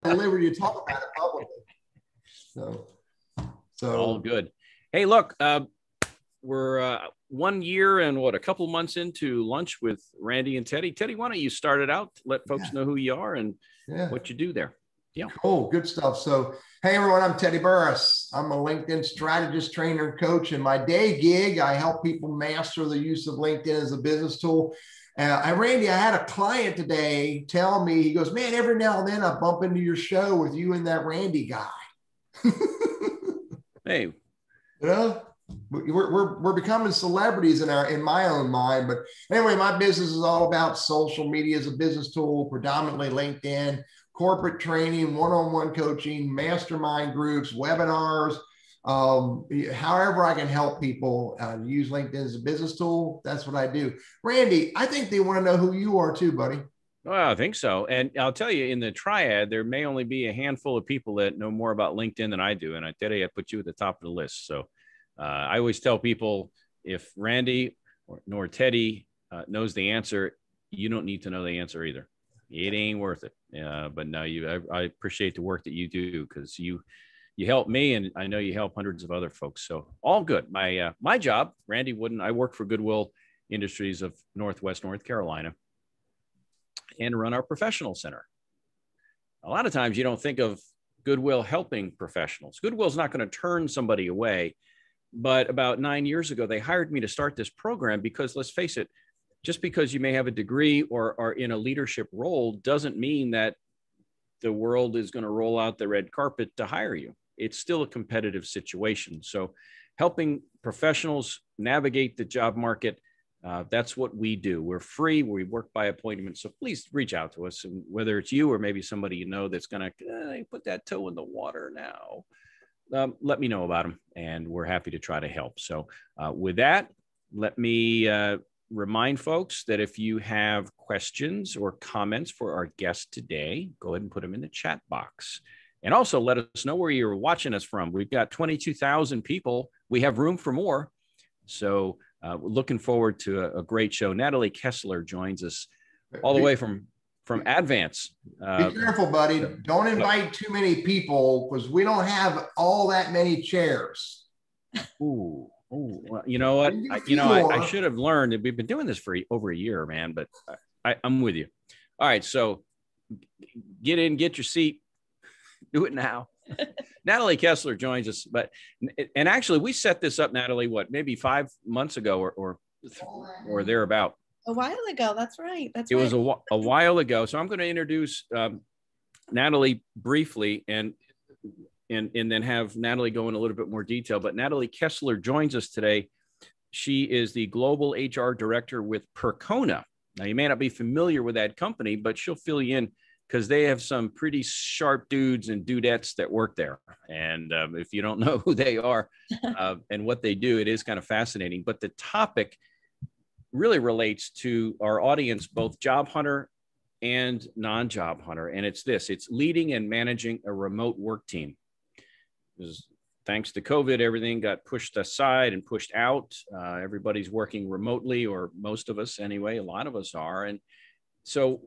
the liberty to talk about it publicly. So all good. Hey, look, we're 1 year and a couple months into lunch with Randy and Teddy. Teddy, why don't you start it out? Let folks know who you are and what you do there. Yeah. Cool. Good stuff. So, hey, everyone, I'm Teddy Burriss. I'm a LinkedIn strategist, trainer, and coach. In my day gig, I help people master the use of LinkedIn as a business tool. Randy, I had a client today tell me, he goes, man, every now and then I bump into your show with you and that Randy guy. Hey, you know, we're becoming celebrities in my own mind. But anyway, my business is all about social media as a business tool, predominantly LinkedIn, corporate training, one-on-one coaching, mastermind groups, webinars. However I can help people use LinkedIn as a business tool, that's what I do. Randy, I think they want to know who you are too, buddy. Well, I think so. And I'll tell you, in the triad, there may only be a handful of people that know more about LinkedIn than I do. And I did, I put you at the top of the list. So I always tell people, if Randy nor Teddy knows the answer, you don't need to know the answer either. It ain't worth it. But no, I appreciate the work that you do, because you help me, and I know you help hundreds of other folks. So all good. My job, Randy wouldn't. I work for Goodwill Industries of Northwest North Carolina and run our professional center. A lot of times you don't think of Goodwill helping professionals. Goodwill's not going to turn somebody away. But about 9 years ago, they hired me to start this program because, let's face it, just because you may have a degree or are in a leadership role doesn't mean that the world is going to roll out the red carpet to hire you. It's still a competitive situation. So helping professionals navigate the job market, that's what we do. We're free. We work by appointment. So please reach out to us. And whether it's you or maybe somebody you know that's going to put that toe in the water now, let me know about them, and we're happy to try to help. So with that, let me remind folks that if you have questions or comments for our guest today, go ahead and put them in the chat box. And also let us know where you're watching us from. We've got 22,000 people. We have room for more. So we're looking forward to a great show. Natalie Kessler joins us all the way from Advance. Be careful, buddy. Don't invite too many people, because we don't have all that many chairs. Ooh, well, you know what? I should have learned that we've been doing this for over a year, man, but I'm with you. All right. So get in, get your seat, do it now. Natalie Kessler joins us, and actually we set this up, Natalie, maybe 5 months ago or thereabout. A while ago. That's right. It was a while ago. So I'm going to introduce Natalie briefly and then have Natalie go in a little bit more detail. But Natalie Kessler joins us today. She is the Global HR Director with Percona. Now, you may not be familiar with that company, but she'll fill you in, because they have some pretty sharp dudes and dudettes that work there. And if you don't know who they are and what they do, it is kind of fascinating. But the topic really relates to our audience, both job hunter and non-job hunter. And it's leading and managing a remote work team. Because thanks to COVID, everything got pushed aside and pushed out. Everybody's working remotely, or most of us anyway, a lot of us are. And so,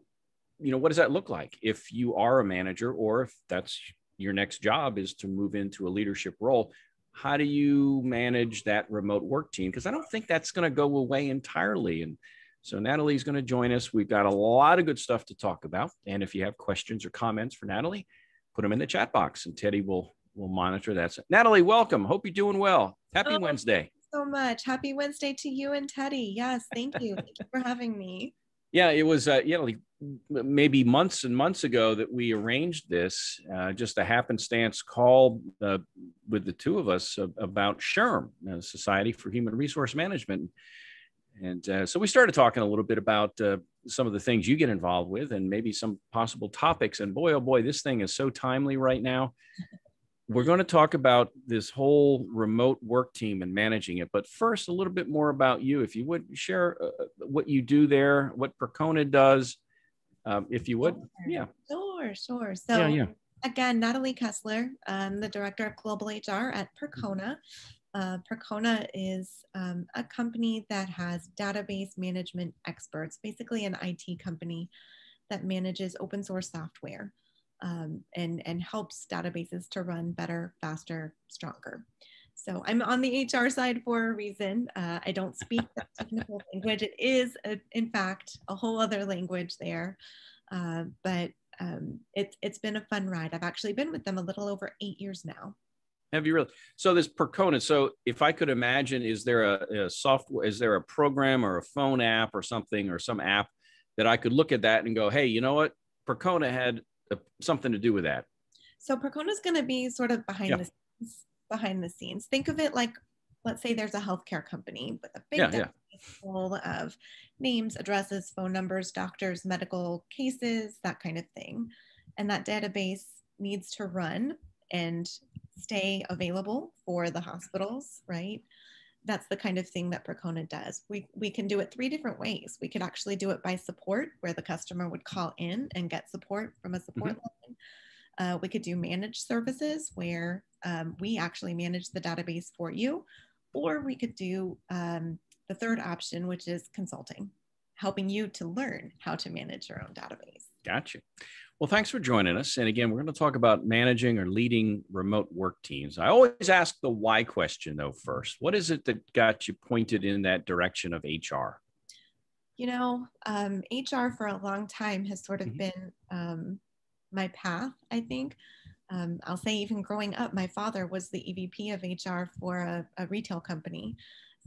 what does that look like if you are a manager, or if that's your next job is to move into a leadership role? How do you manage that remote work team? Because I don't think that's going to go away entirely. And so Natalie's going to join us. We've got a lot of good stuff to talk about. And if you have questions or comments for Natalie, put them in the chat box, and Teddy will monitor that. So, Natalie, welcome. Hope you're doing well. Happy Wednesday. So much. Happy Wednesday to you and Teddy. Yes, thank you. Thank you for having me. Yeah, it was maybe months and months ago that we arranged this, just a happenstance call with the two of us about SHRM, Society for Human Resource Management. And so we started talking a little bit about some of the things you get involved with, and maybe some possible topics. And boy, oh boy, this thing is so timely right now. We're going to talk about this whole remote work team and managing it. But first, a little bit more about you. If you would share what you do there, what Percona does, if you would. Yeah. Sure. So again, Natalie Kessler, I'm the Director of Global HR at Percona. Percona is a company that has database management experts, basically an IT company that manages open source software. and helps databases to run better, faster, stronger. So I'm on the HR side for a reason. I don't speak the technical language. It is, in fact, a whole other language there. But it's been a fun ride. I've actually been with them a little over 8 years now. Have you really? So this Percona, so if I could imagine, is there a software, is there a program or a phone app or something, or some app that I could look at that and go, hey, you know what? Percona had something to do with that. So Percona is going to be sort of behind the scenes. Think of it like, let's say there's a healthcare company with a big database full of names, addresses, phone numbers, doctors, medical cases, that kind of thing. And that database needs to run and stay available for the hospitals, right? That's the kind of thing that Percona does. We can do it 3 different ways. We could actually do it by support, where the customer would call in and get support from a support line. We could do managed services, where we actually manage the database for you. Or we could do the third option, which is consulting, helping you to learn how to manage your own database. Gotcha. Well, thanks for joining us. And again, we're going to talk about managing or leading remote work teams. I always ask the why question, though, first. What is it that got you pointed in that direction of HR? You know, HR for a long time has sort of been my path, I think. I'll say even growing up, my father was the EVP of HR for a retail company.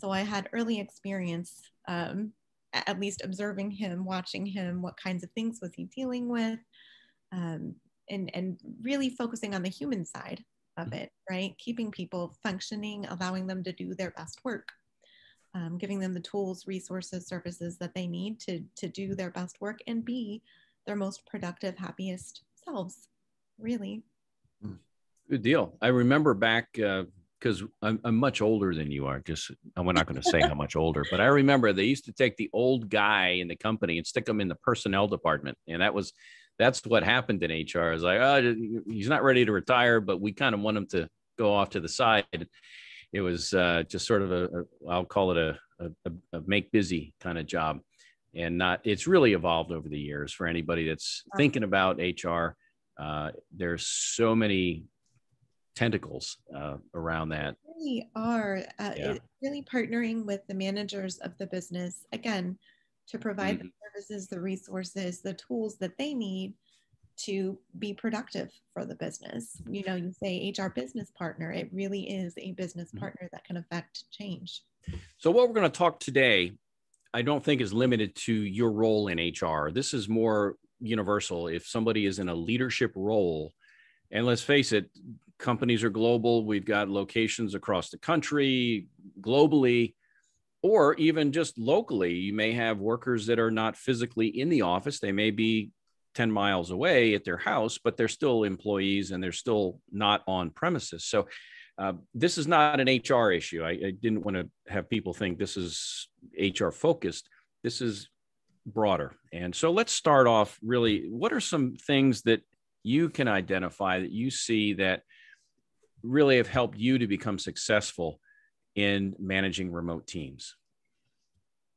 So I had early experience, at least observing him, watching him, what kinds of things was he dealing with, and really focusing on the human side of it, right? Keeping people functioning, allowing them to do their best work, giving them the tools, resources, services that they need to do their best work and be their most productive, happiest selves, really. Good deal. I remember back, because I'm much older than you are. Just, we're not going to say how much older, but I remember they used to take the old guy in the company and stick him in the personnel department. And that's what happened in HR. It's like, oh, he's not ready to retire, but we kind of want him to go off to the side. It was just sort of I'll call it a make busy kind of job. And it's really evolved over the years for anybody that's thinking about HR. There's so many tentacles around that. Really are. It's really partnering with the managers of the business, again, to provide the services, the resources, the tools that they need to be productive for the business. You know, you say HR business partner, it really is a business partner that can affect change. So what we're going to talk today, I don't think is limited to your role in HR. This is more universal. If somebody is in a leadership role, and let's face it, companies are global. We've got locations across the country, globally, or even just locally. You may have workers that are not physically in the office. They may be 10 miles away at their house, but they're still employees and they're still not on premises. So this is not an HR issue. I didn't want to have people think this is HR focused. This is broader. And so let's start off really, what are some things that you can identify that you see that really have helped you to become successful in managing remote teams?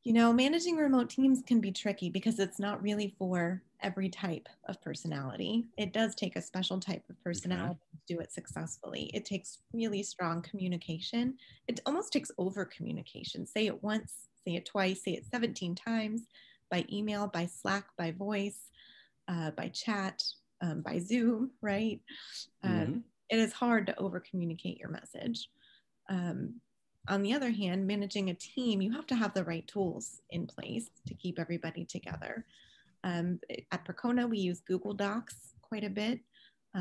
You know, managing remote teams can be tricky because it's not really for every type of personality. It does take a special type of personality to do it successfully. It takes really strong communication. It almost takes over communication. Say it once, say it twice, say it 17 times, by email, by Slack, by voice, by chat, by Zoom, right? It is hard to over communicate your message. On the other hand, managing a team, you have to have the right tools in place to keep everybody together. At Percona, we use Google Docs quite a bit,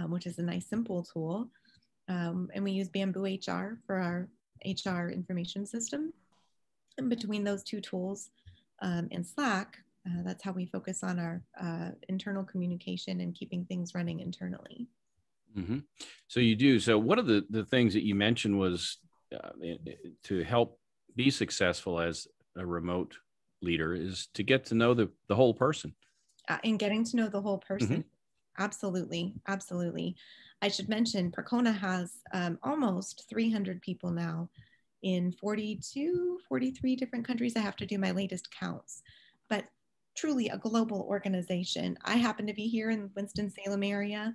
which is a nice, simple tool. And we use Bamboo HR for our HR information system. And between those two tools and Slack, that's how we focus on our internal communication and keeping things running internally. So you do. So one of the things that you mentioned was to help be successful as a remote leader is to get to know the whole person. And getting to know the whole person. Absolutely. Absolutely. I should mention Percona has almost 300 people now in 42, 43 different countries. I have to do my latest counts, but truly a global organization. I happen to be here in Winston-Salem area.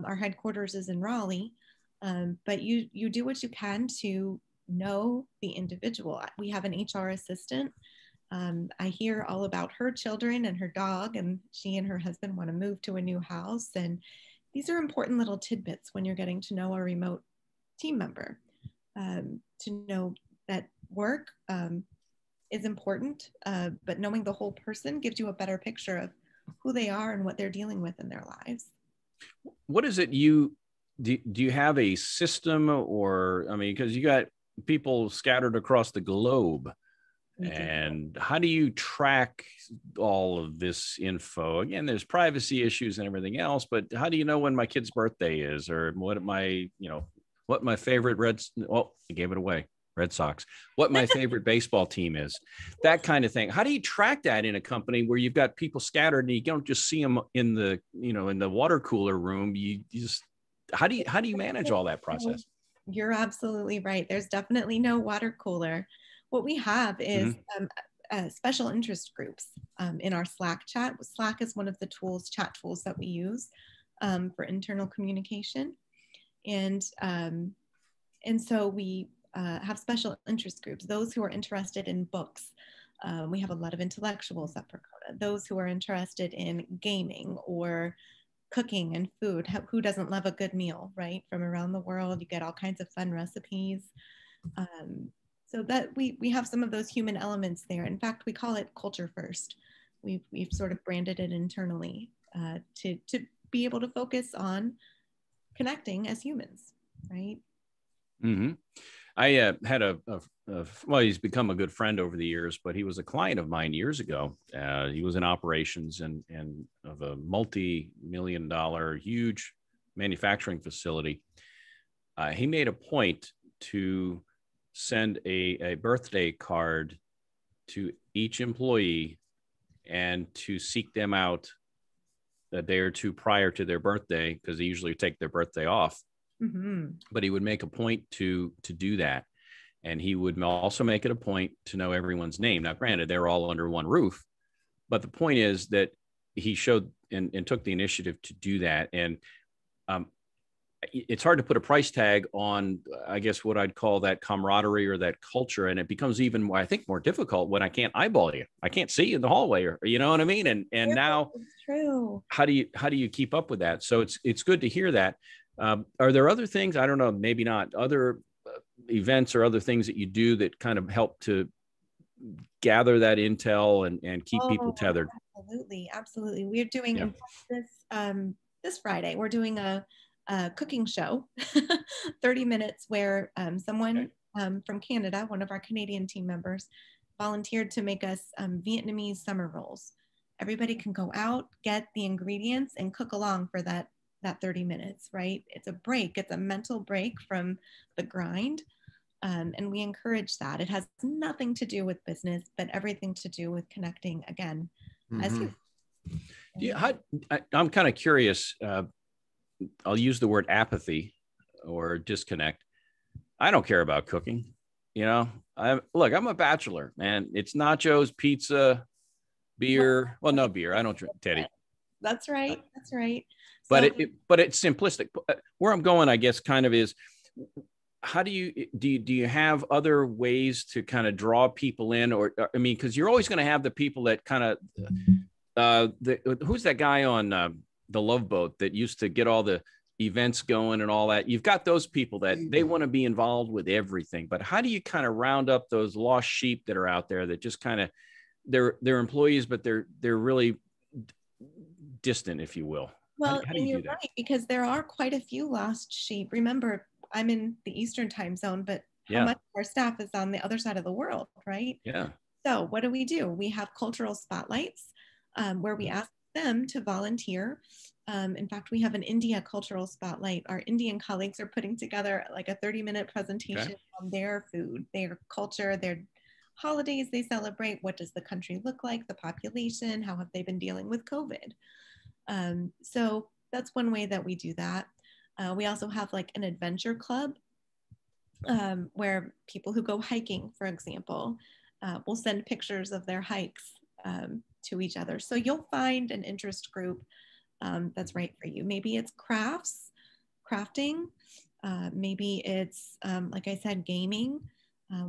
Our headquarters is in Raleigh, but you do what you can to know the individual. We have an HR assistant. I hear all about her children and her dog, and she and her husband want to move to a new house. And these are important little tidbits when you're getting to know a remote team member, to know that work is important, but knowing the whole person gives you a better picture of who they are and what they're dealing with in their lives. What is it do you have a system, or, I mean, because you got people scattered across the globe, and how do you track all of this info? Again, there's privacy issues and everything else, but how do you know when my kid's birthday is, or what my favorite I gave it away. Red Sox, what my favorite baseball team is, that kind of thing. How do you track that in a company where you've got people scattered and you don't just see them in the water cooler room? You just, how do you manage all that process? You're absolutely right. There's definitely no water cooler. What we have is special interest groups in our Slack chat. Slack is one of the chat tools that we use for internal communication. And so we have special interest groups, those who are interested in books. We have a lot of intellectuals at Percona, those who are interested in gaming or cooking and food. Who doesn't love a good meal, right? From around the world, you get all kinds of fun recipes. So that we have some of those human elements there. In fact, we call it culture first. We've sort of branded it internally to be able to focus on connecting as humans, right? I had well, he's become a good friend over the years, but he was a client of mine years ago. He was in operations and of a multi-million-dollar huge manufacturing facility. He made a point to send a birthday card to each employee and to seek them out a day or two prior to their birthday, because they usually take their birthday off. But he would make a point to do that. And he would also make it a point to know everyone's name. Now, granted, they're all under one roof, but the point is that he showed and took the initiative to do that. And it's hard to put a price tag on, I guess, what I'd call that camaraderie or that culture. And it becomes even more, I think, more difficult when I can't eyeball you. I can't see you in the hallway, or you know what I mean? And now, true. How do you keep up with that? So it's good to hear that. Are there other things, I don't know, maybe not, other events or other things that you do that kind of help to gather that intel and keep people tethered? Absolutely. We're doing this Friday, we're doing a cooking show, 30 minutes, where someone from Canada, one of our Canadian team members, volunteered to make us Vietnamese summer rolls. Everybody can go out, get the ingredients, and cook along for that 30 minutes, right? It's a break. It's a mental break from the grind. And we encourage that. It has nothing to do with business, but everything to do with connecting again. As you. I'm kind of curious. I'll use the word apathy or disconnect. I don't care about cooking. I'm a bachelor, man. It's nachos, pizza, beer. Well, no beer. I don't drink, Teddy. That's right. That's right. But it's simplistic. Where I'm going, I guess, kind of is, how do you have other ways to kind of draw people in, or I mean, because you're always going to have the people that kind of who's that guy on the Love Boat that used to get all the events going and all that? You've got those people that they want to be involved with everything, but how do you kind of round up those lost sheep that are out there that just kind of they're employees, but they're really distant, if you will? Well, how do you you're do that? Right, because there are quite a few lost sheep. Remember, I'm in the Eastern time zone, but how much of our staff is on the other side of the world, right? Yeah. So what do? We have cultural spotlights where we ask them to volunteer. In fact, we have an India cultural spotlight. Our Indian colleagues are putting together like a 30-minute presentation on their food, their culture, their holidays they celebrate. What does the country look like? The population? How have they been dealing with COVID? So that's one way that we do that. We also have like an adventure club where people who go hiking, for example, will send pictures of their hikes to each other. So you'll find an interest group that's right for you. Maybe it's crafting. Maybe it's, like I said, gaming.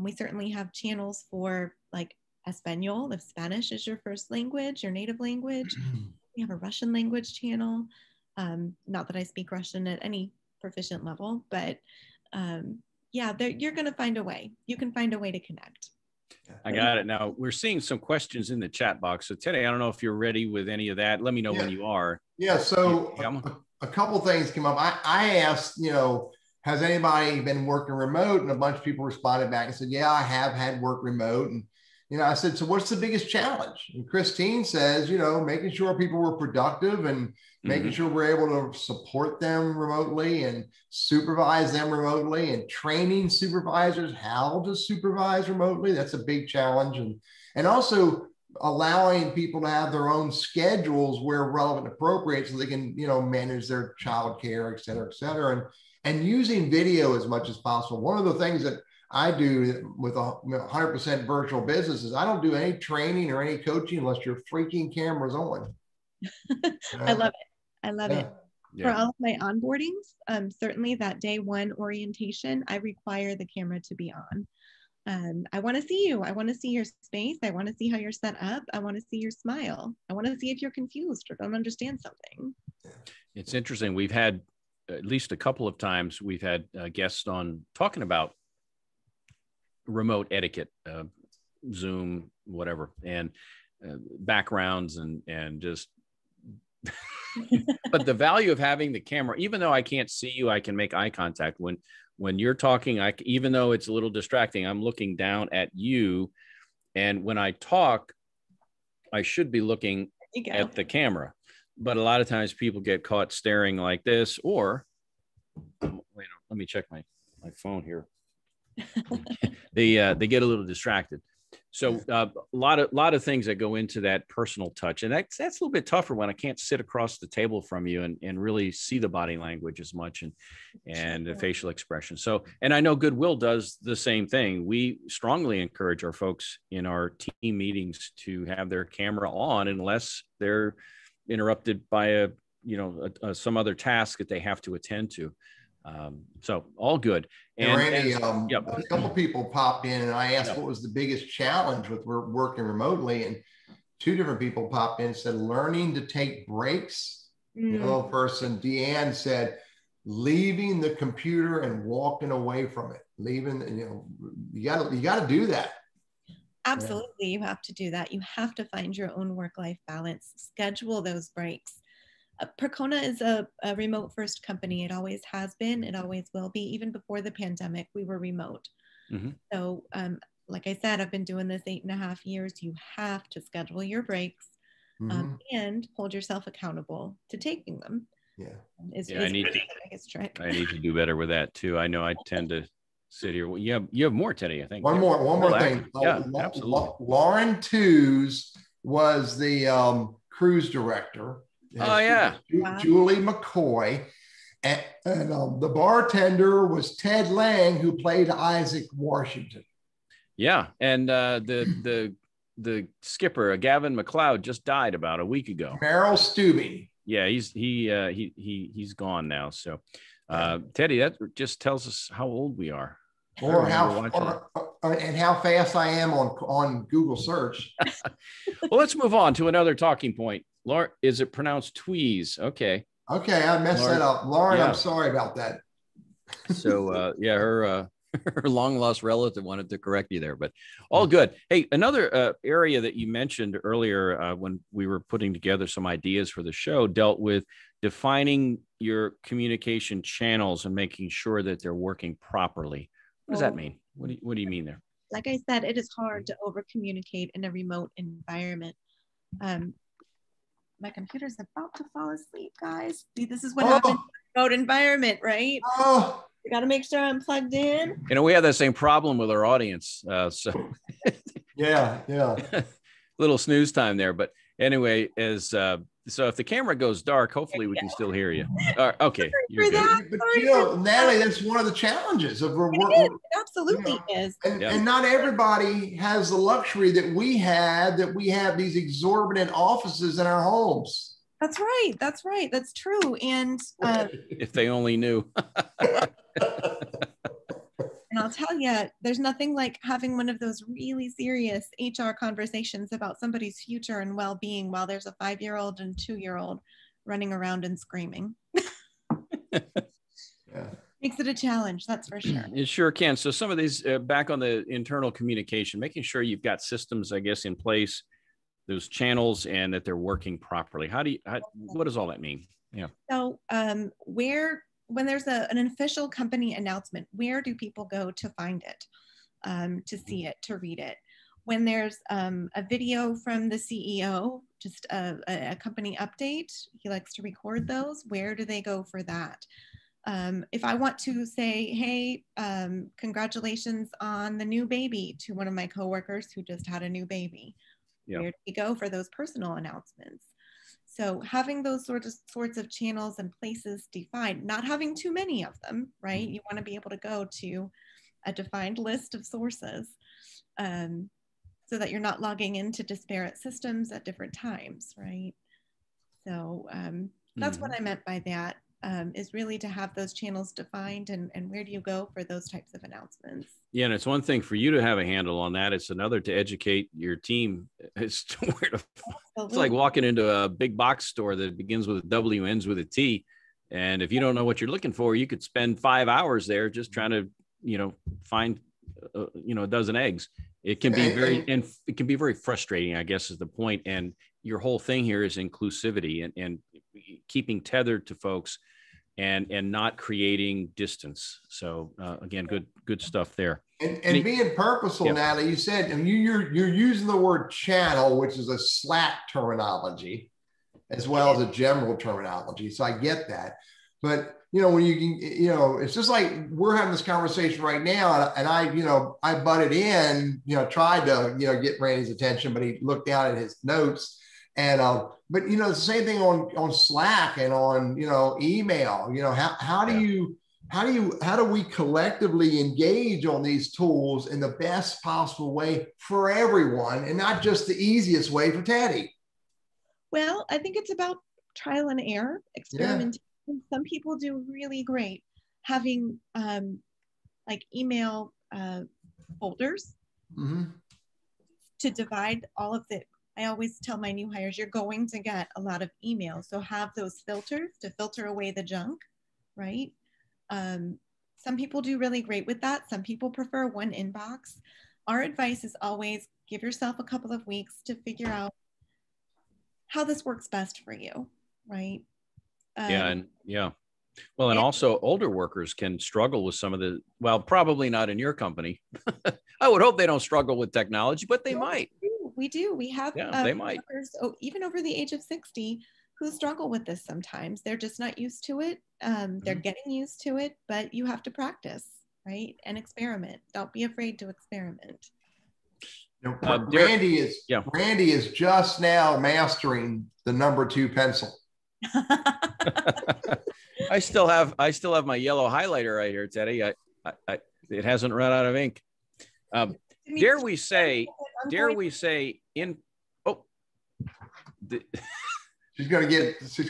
We certainly have channels for like Espanol, if Spanish is your first language, your native language. We have a Russian language channel. Not that I speak Russian at any proficient level, but yeah, you're going to find a way. You can find a way to connect. I got it. Now we're seeing some questions in the chat box. So Teddy, I don't know if you're ready with any of that. Let me know when you are. Yeah. So a couple of things came up. I asked, has anybody been working remote? And a bunch of people responded back and said, yeah, I have had work remote. And, I said, so what's the biggest challenge? And Christine says, making sure people were productive and making sure we're able to support them remotely and supervise them remotely and training supervisors how to supervise remotely. That's a big challenge. And also allowing people to have their own schedules where relevant and appropriate so they can, manage their child care, et cetera, and using video as much as possible. One of the things that I do with a 100% virtual business is I don't do any training or any coaching unless your freaking camera's on. I love it. I love it. Yeah. For all of my onboardings, certainly that day one orientation, I require the camera to be on. I want to see you. I want to see your space. I want to see how you're set up. I want to see your smile. I want to see if you're confused or don't understand something. It's interesting. We've had at least a couple of times we've had guests on talking about remote etiquette, Zoom, whatever, and backgrounds and just, but the value of having the camera, even though I can't see you, I can make eye contact when you're talking. Even though it's a little distracting, I'm looking down at you. And when I talk, I should be looking at the camera, but a lot of times people get caught staring like this, or wait, let me check my phone here. They get a little distracted. So a lot of things that go into that personal touch, and that's a little bit tougher when I can't sit across the table from you and really see the body language as much and the facial expression. So, and I know Goodwill does the same thing. We strongly encourage our folks in our team meetings to have their camera on unless they're interrupted by some other task that they have to attend to. So all good. And Randy, a couple of people popped in and I asked what was the biggest challenge with working remotely, and two different people popped in and said learning to take breaks. Another person, Deanne, said leaving the computer and walking away from it. You got to do that. Absolutely, you have to do that. You have to find your own work-life balance. Schedule those breaks. Percona is a remote first company. It always has been. It always will be. Even before the pandemic, we were remote. So like I said, I've been doing this 8.5 years. You have to schedule your breaks and hold yourself accountable to taking them. I need to do better with that too. I know I tend to sit here. You have more, Teddy, I think. One more thing. Yeah, absolutely. Lauren Tews was the cruise director. Oh, yeah. Julie McCoy. And the bartender was Ted Lang, who played Isaac Washington. Yeah. And the skipper, Gavin McLeod, just died about a week ago. Merrill Stubing. Yeah, he's gone now. So Teddy, that just tells us how old we are. Or how fast I am on Google search. Well, let's move on to another talking point. Lauren, is it pronounced Tweez? Okay, I messed that up. Lauren, I'm sorry about that. So her long lost relative wanted to correct you there, but all good. Hey, another area that you mentioned earlier when we were putting together some ideas for the show dealt with defining your communication channels and making sure that they're working properly. What does that mean? What do you mean there? Like I said, it is hard to over communicate in a remote environment. My computer's about to fall asleep, guys. See, this is what happens in a remote environment, right? You got to make sure I'm plugged in. We have that same problem with our audience. So yeah. Little snooze time there, but Anyway, so if the camera goes dark, hopefully we can still hear you. Okay, you're good. But you know, Natalie, that's one of the challenges of it absolutely is. And not everybody has the luxury that we had, that we have these exorbitant offices in our homes. That's right. That's right. That's true. And if they only knew. And I'll tell you, there's nothing like having one of those really serious HR conversations about somebody's future and well-being while there's a 5-year-old and 2-year-old running around and screaming. Yeah. Makes it a challenge, that's for sure. It sure can. So some of these, back on the internal communication, making sure you've got systems, I guess, in place, those channels, and that they're working properly. What does all that mean? Yeah. So when there's an official company announcement, where do people go to find it, to see it, to read it? When there's a video from the CEO, just a company update, he likes to record those. Where do they go for that? If I want to say, hey, congratulations on the new baby to one of my coworkers who just had a new baby, where do we go for those personal announcements? So having those sorts of channels and places defined, not having too many of them, right? You want to be able to go to a defined list of sources so that you're not logging into disparate systems at different times, right? So that's what I meant by that, is really to have those channels defined, and where do you go for those types of announcements? Yeah, and it's one thing for you to have a handle on that. It's another to educate your team as to where to. It's like walking into a big box store that begins with a W, ends with a T. And if you don't know what you're looking for, you could spend 5 hours there just trying to, find, a dozen eggs. It can be very frustrating, I guess, is the point. And your whole thing here is inclusivity and keeping tethered to folks and not creating distance. So again, good stuff there. And being purposeful, Natalie, you said, and you're using the word channel, which is a Slack terminology, as well as a general terminology. So I get that. But, when you can, it's just like we're having this conversation right now, and I butted in, tried to, get Randy's attention, but he looked down at his notes. And, but, it's the same thing on Slack and on, email, how do we collectively engage on these tools in the best possible way for everyone, and not just the easiest way for Teddy? Well, I think it's about trial and error, experimentation. Yeah. Some people do really great having like email folders to divide all of the. I always tell my new hires, you're going to get a lot of emails. So have those filters to filter away the junk, right? Some people do really great with that. Some people prefer one inbox. Our advice is always give yourself a couple of weeks to figure out how this works best for you, right? Well, and also older workers can struggle with some of probably not in your company. I would hope they don't struggle with technology, but they might. We do. We have they might. Workers, even over the age of 60 who struggle with this sometimes. They're just not used to it. They're getting used to it, but you have to practice, right? And experiment. Don't be afraid to experiment. Randy is just now mastering the number 2 pencil. I still have my yellow highlighter right here, Teddy. It hasn't run out of ink. Dare we say she's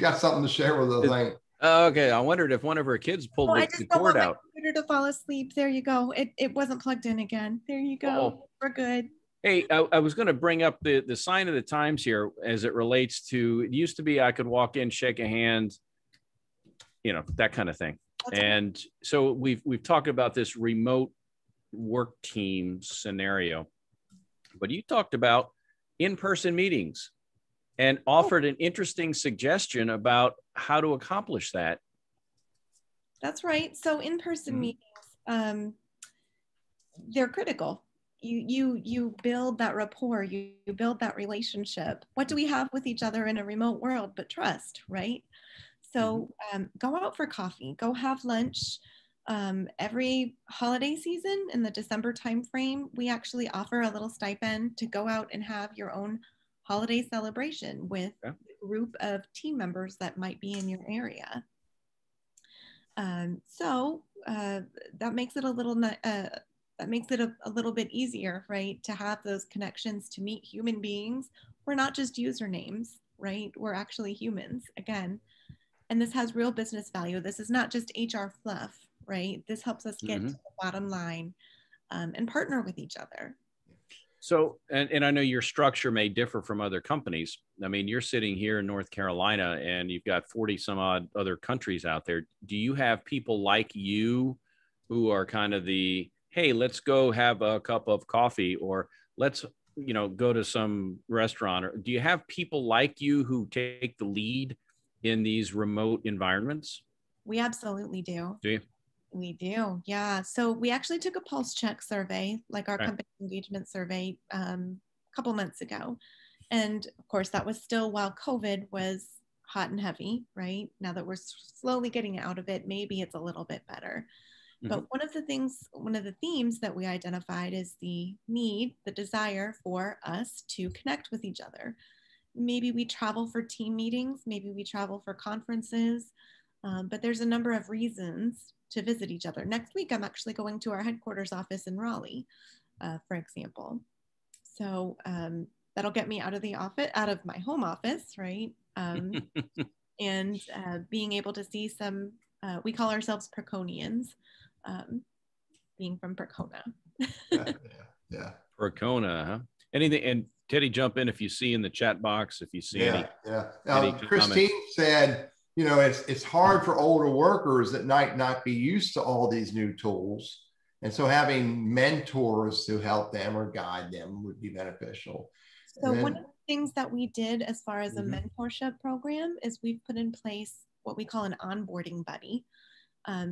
got something to share with us. Okay, I wondered if one of her kids pulled the cord out. To fall asleep. There you go. It wasn't plugged in again. There you go. We're good. Hey, I was going to bring up the sign of the times here as it relates to, it used to be I could walk in, shake a hand, that kind of thing. And so we've talked about this remote work team scenario, but you talked about in-person meetings and offered an interesting suggestion about how to accomplish that. That's right. So in-person meetings, they're critical. You build that rapport, you build that relationship. What do we have with each other in a remote world but trust, right? So go out for coffee, go have lunch. Every holiday season, in the December timeframe, we actually offer a little stipend to go out and have your own holiday lunch. Right? It's a holiday celebration with a group of team members that might be in your area. That makes it a little a little bit easier, right? To have those connections, to meet human beings. We're not just usernames, right? We're actually humans again. And this has real business value. This is not just HR fluff, right? This helps us get to the bottom line and partner with each other. So, and I know your structure may differ from other companies. I mean, you're sitting here in North Carolina and you've got 40 some odd other countries out there. Do you have people like you who are kind of the, hey, let's go have a cup of coffee, or let's, go to some restaurant? Or do you have people like you who take the lead in these remote environments? We absolutely do. Do you? We do. Yeah. So we actually took a pulse check survey, like our company engagement survey, a couple months ago. And of course, that was still while COVID was hot and heavy, right? Now that we're slowly getting out of it, maybe it's a little bit better. But one of the themes that we identified is the need, the desire for us to connect with each other. Maybe we travel for team meetings, maybe we travel for conferences, but there's a number of reasons to visit each other. Next week, I'm actually going to our headquarters office in Raleigh, for example. So that'll get me out of the office, out of my home office, right? And being able to see some, we call ourselves Perconians, being from Percona. Yeah. Percona, huh? Anything, and Teddy, jump in if you see in the chat box, if you see any. Christine said, it's hard for older workers that might not be used to all these new tools. And so having mentors to help them or guide them would be beneficial. So one of the things that we did as far as a mentorship program is we've put in place what we call an onboarding buddy.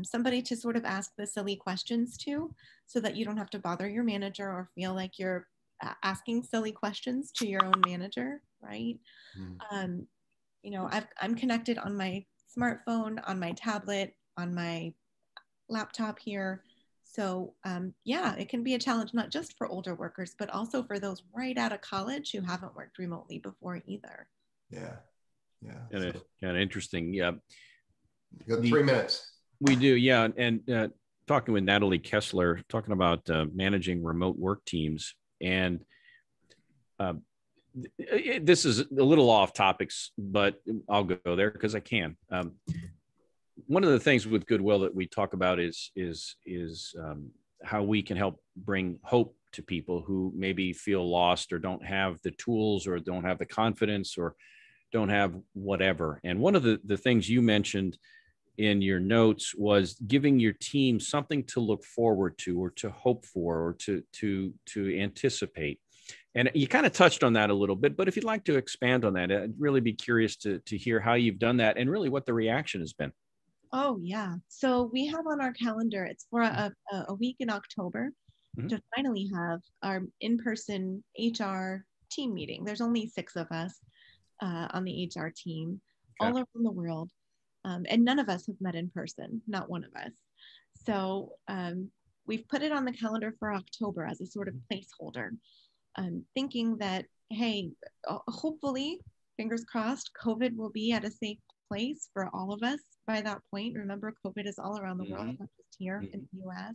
Somebody to sort of ask the silly questions to, so that you don't have to bother your manager or feel like you're asking silly questions to your own manager, right? I'm connected on my smartphone, on my tablet, on my laptop here. So it can be a challenge, not just for older workers, but also for those right out of college who haven't worked remotely before either. Yeah. Kind of interesting. Yeah. You got 3 minutes. We do. Yeah. And talking with Natalie Kessler, talking about managing remote work teams. And this is a little off topics, but I'll go there because I can. One of the things with Goodwill that we talk about is how we can help bring hope to people who maybe feel lost or don't have the tools or don't have the confidence or don't have whatever. And one of the things you mentioned in your notes was giving your team something to look forward to or to hope for or to anticipate. And you kind of touched on that a little bit, but if you'd like to expand on that, I'd really be curious to hear how you've done that and really what the reaction has been. Oh, yeah. So we have on our calendar, it's for a week in October to finally have our in-person HR team meeting. There's only 6 of us on the HR team all around the world. And none of us have met in person, not one of us. So we've put it on the calendar for October as a sort of placeholder, thinking that, hey, hopefully, fingers crossed, COVID will be at a safe place for all of us by that point. Remember, COVID is all around the world, not just here in the US.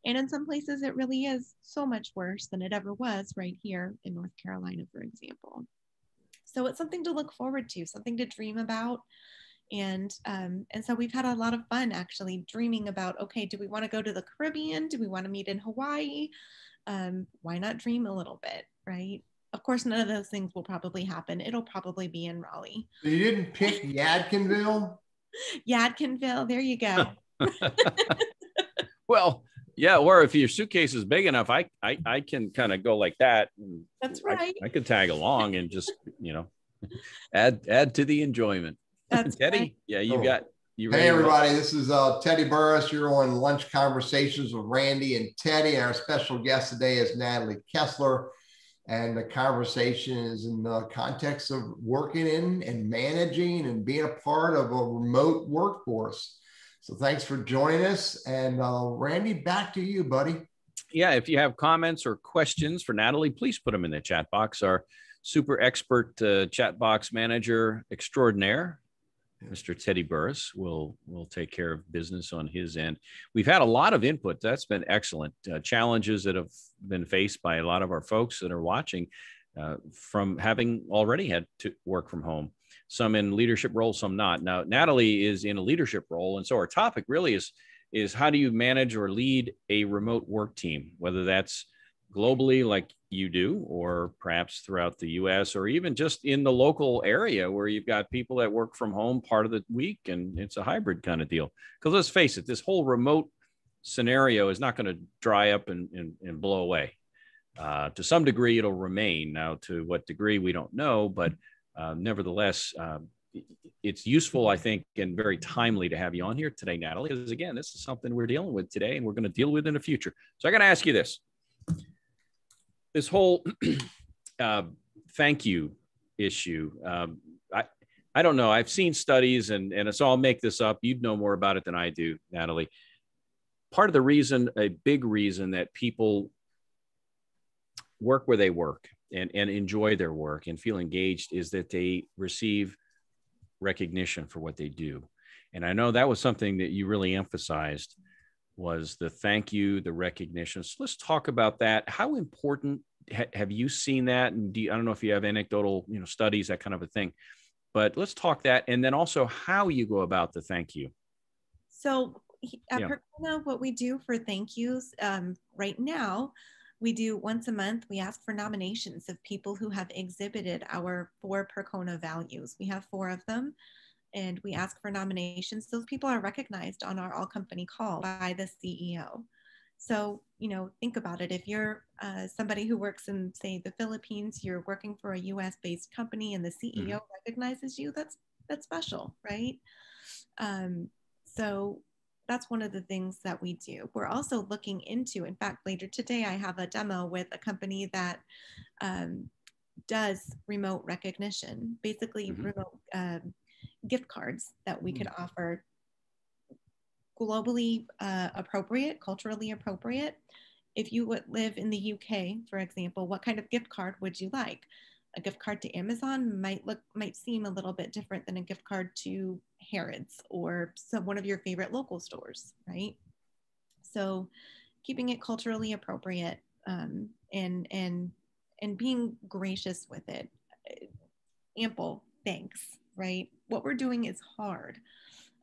And in some places, it really is so much worse than it ever was right here in North Carolina, for example. So it's something to look forward to, something to dream about. And so we've had a lot of fun actually dreaming about, okay, do we want to go to the Caribbean? Do we want to meet in Hawaii? Why not dream a little bit, right? Of course, none of those things will probably happen. It'll probably be in Raleigh. So you didn't pick Yadkinville? Yadkinville, there you go. Well, yeah, or if your suitcase is big enough, I can kind of go like that. That's right. I could tag along and just, add to the enjoyment. That's Teddy, right. Yeah, you Hey everybody, this is Teddy Burriss. You're on Lunch Conversations with Randy and Teddy. Our special guest today is Natalie Kessler. And the conversation is in the context of working in and managing and being a part of a remote workforce. So thanks for joining us. And Randy, back to you, buddy. Yeah, if you have comments or questions for Natalie, please put them in the chat box. Our super expert chat box manager extraordinaire, Mr. Teddy Burriss, will take care of business on his end. We've had a lot of input. That's been excellent. Challenges that have been faced by a lot of our folks that are watching from having already had to work from home, some in leadership roles, some not. Now, Natalie is in a leadership role. And so our topic really is how do you manage or lead a remote work team, whether that's globally like you do, or perhaps throughout the US, or even just in the local area where you've got people that work from home part of the week and it's a hybrid kind of deal. Because let's face it, this whole remote scenario is not going to dry up and blow away. To some degree, it'll remain. Now, to what degree, we don't know, but nevertheless, it's useful, I think, and very timely to have you on here today, Natalie, because again, this is something we're dealing with today and we're going to deal with in the future. So I got to ask you this whole thank you issue. I don't know. I've seen studies and so I'll make this up. You'd know more about it than I do, Natalie. Part of the reason, a big reason that people work where they work and enjoy their work and feel engaged is that they receive recognition for what they do. And I know that was something that you really emphasized, was the thank you, the recognition. So let's talk about that. How important have you seen that? And I don't know if you have anecdotal, studies, that kind of a thing, but let's talk that. And then also how you go about the thank you. So at Percona, what we do for thank yous right now, we do once a month, we ask for nominations of people who have exhibited our 4 Percona values. We have 4 of them. And we ask for nominations. Those people are recognized on our all company call by the CEO. So, think about it. If you're somebody who works in, say, the Philippines, you're working for a US based company and the CEO recognizes you, that's special, right? So that's one of the things that we do. We're also looking into, in fact, later today, I have a demo with a company that does remote recognition, basically remote gift cards that we could offer globally appropriate, culturally appropriate. If you would live in the UK, for example, what kind of gift card would you like? A gift card to Amazon might seem a little bit different than a gift card to Harrods or one of your favorite local stores, right? So keeping it culturally appropriate and being gracious with it. Ample thanks, right? What we're doing is hard.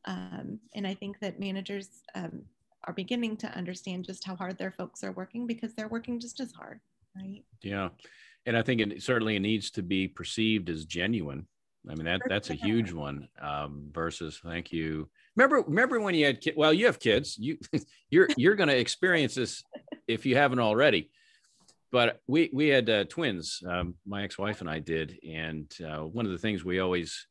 And I think that managers are beginning to understand just how hard their folks are working because they're working just as hard, right? Yeah. And I think it certainly needs to be perceived as genuine. I mean, that's a huge one versus thank you. Remember when you had kids? Well, you have kids. You're going to experience this if you haven't already. But we had twins. My ex-wife and I did. And one of the things we always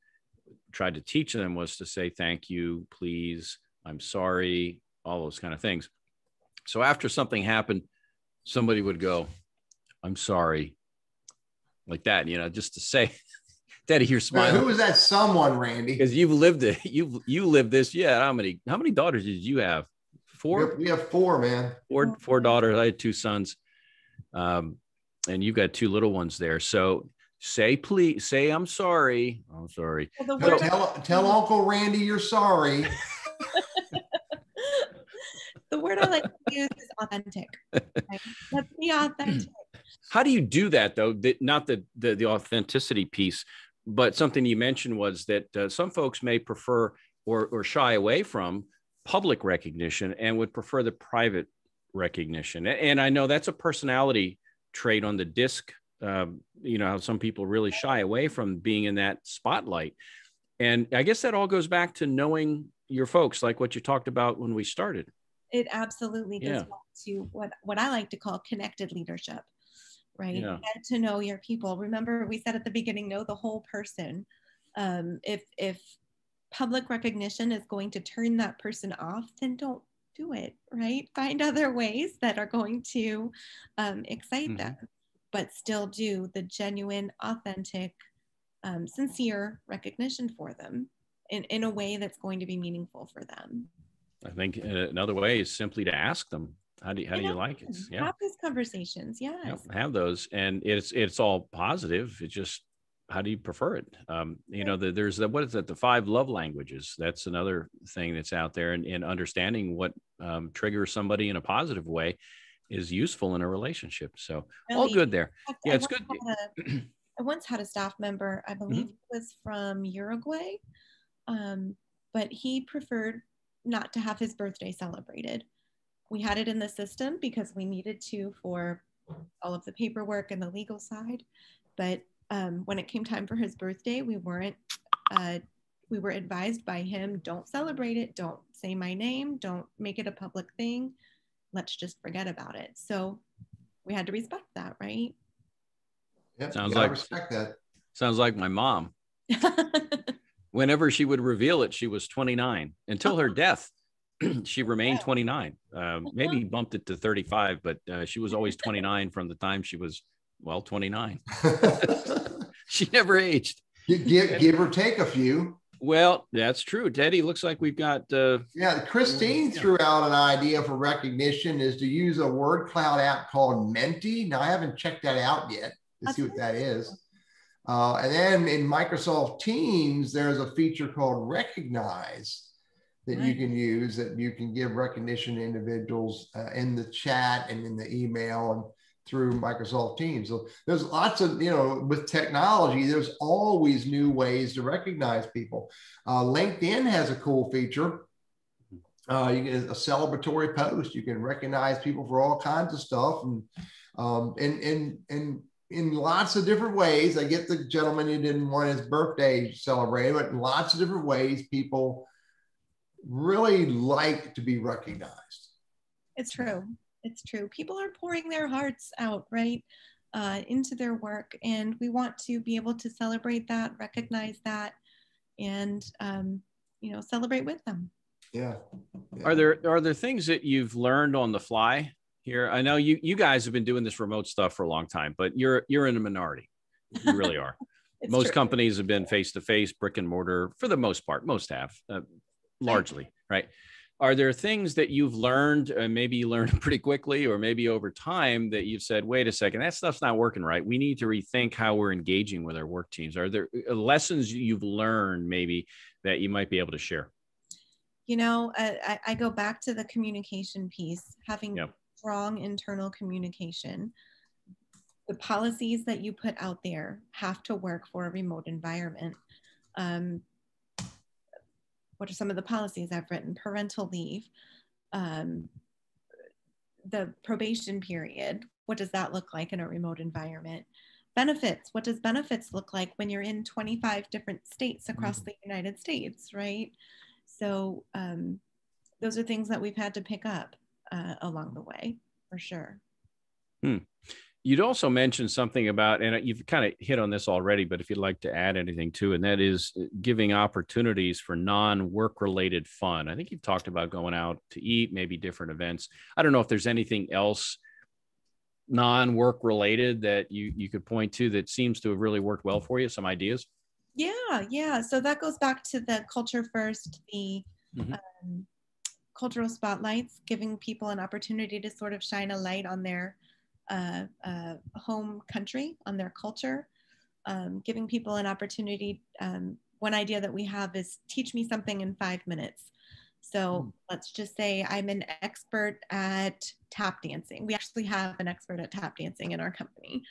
tried to teach them was to say, thank you, please, I'm sorry, all those kind of things. So after something happened, somebody would go, I'm sorry, like that, just to say, Daddy, you're smiling. Now, who was that someone, Randy? Because you've lived it. You lived this. Yeah. How many daughters did you have? 4? We have 4, man. Four daughters. I had 2 sons. And you've got 2 little ones there. So please say, I'm sorry. I'm sorry. Well, tell Uncle Randy you're sorry. The word I like to use is authentic. Right? Let's be authentic. How do you do that, though? Not the authenticity piece, but something you mentioned was that some folks may prefer or shy away from public recognition and would prefer the private recognition. And I know that's a personality trait on the disc. How some people really shy away from being in that spotlight. And I guess that all goes back to knowing your folks, like what you talked about when we started. It absolutely goes back to what I like to call connected leadership, right? Yeah. Get to know your people. Remember, we said at the beginning, know the whole person. If public recognition is going to turn that person off, then don't do it, right? Find other ways that are going to excite them, but still do the genuine, authentic, sincere recognition for them in a way that's going to be meaningful for them. I think another way is simply to ask them How do you like it? Yeah. Have those conversations. Yes. Yep, have those. And it's all positive. It's just, how do you prefer it? You know, there's what is it? The 5 love languages. That's another thing that's out there, and understanding what triggers somebody in a positive way is useful in a relationship. So all good there. Yeah, it's good. I once had a staff member, I believe it was from Uruguay, but he preferred not to have his birthday celebrated. We had it in the system because we needed to for all of the paperwork and the legal side. But when it came time for his birthday, we were advised by him, don't celebrate it. Don't say my name. Don't make it a public thing. Let's just forget about it. So we had to respect that, right? Yep, sounds like respect that. Sounds like my mom. Whenever she would reveal it, she was 29 until her death. She remained 29. Maybe bumped it to 35, but she was always 29 from the time she was, 29. She never aged. Give or take a few. Well, that's true. Teddy, looks like we've got. Christine threw out an idea for recognition is to use a word cloud app called Menti. Now, I haven't checked that out yet to see what that is. And then in Microsoft Teams, there's a feature called Recognize that you can use, that you can give recognition to individuals in the chat and in the email and through Microsoft Teams. So there's lots of, with technology, there's always new ways to recognize people. LinkedIn has a cool feature. You get a celebratory post. You can recognize people for all kinds of stuff. And in lots of different ways. I get the gentleman who didn't want his birthday celebrated, but in lots of different ways, people really like to be recognized. It's true. It's true. People are pouring their hearts out, right, into their work. And we want to be able to celebrate that, recognize that, and, celebrate with them. Yeah. Are there things that you've learned on the fly here? I know you guys have been doing this remote stuff for a long time, but you're in a minority. You really are. Most true. Companies have been face-to-face, brick and mortar for the most part. Most have, largely, right? Are there things that you've learned, maybe you learned pretty quickly, or maybe over time, that you've said, wait a second, that stuff's not working right. We need to rethink how we're engaging with our work teams. Are there lessons you've learned maybe that you might be able to share? I go back to the communication piece, having strong internal communication. The policies that you put out there have to work for a remote environment. What are some of the policies I've written? Parental leave, the probation period. What does that look like in a remote environment? Benefits. What does benefits look like when you're in 25 different states across the United States, right? So those are things that we've had to pick up along the way, for sure. You'd also mentioned something about, and you've kind of hit on this already, but if you'd like to add anything to, and that is giving opportunities for non-work related fun. I think you've talked about going out to eat, maybe different events. I don't know if there's anything else non-work related that you could point to that seems to have really worked well for you. Some ideas? Yeah. So that goes back to the culture first, the cultural spotlights, giving people an opportunity to sort of shine a light on their home country, on their culture, giving people an opportunity. One idea that we have is teach me something in 5 minutes. So let's just say I'm an expert at tap dancing. We actually have an expert at tap dancing in our company.